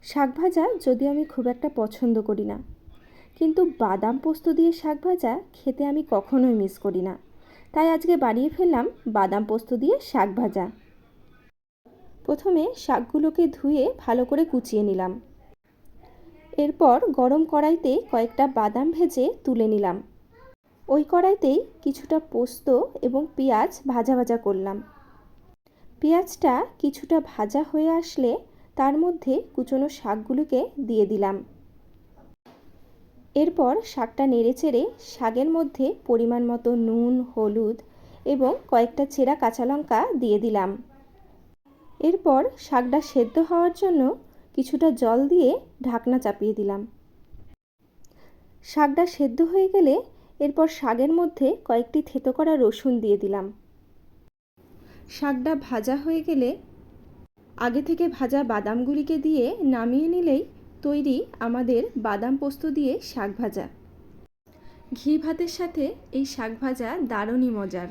শাক ভাজা যদিও আমি খুব একটা পছন্দ করি না, কিন্তু বাদাম পোস্ত দিয়ে শাক ভাজা খেতে আমি কখনোই মিস করি না। তাই আজকে বানিয়ে ফেললাম বাদাম পোস্ত দিয়ে শাক ভাজা। প্রথমে শাকগুলোকে ধুয়ে ভালো করে কুচিয়ে নিলাম। এরপর গরম কড়াইতে কয়েকটা বাদাম ভেজে তুলে নিলাম। ওই কড়াইতেই কিছুটা পোস্ত এবং পেঁয়াজ ভাজা ভাজা করলাম। পেঁয়াজটা কিছুটা ভাজা হয়ে আসলে তার মধ্যে কুচনো শাকগুলোকে দিয়ে দিলাম। এরপর শাকটা নেড়েচেড়ে শাকের মধ্যে পরিমাণ মতো নুন, হলুদ এবং কয়েকটা চেরা কাঁচা লঙ্কা দিয়ে দিলাম। এরপর শাকটা সেদ্ধ হওয়ার জন্য কিছুটা জল দিয়ে ঢাকনা চাপিয়ে দিলাম। শাকটা সেদ্ধ হয়ে গেলে এরপর শাকের মধ্যে কয়েকটি থেতো করা রসুন দিয়ে দিলাম। শাকটা ভাজা হয়ে গেলে আগে থেকে ভাজা বাদামগুলিকে দিয়ে নামিয়ে নিলেই তৈরি আমাদের বাদাম পোস্ত দিয়ে শাক ভাজা। ঘি ভাতের সাথে এই শাক ভাজা দারুণই মজার।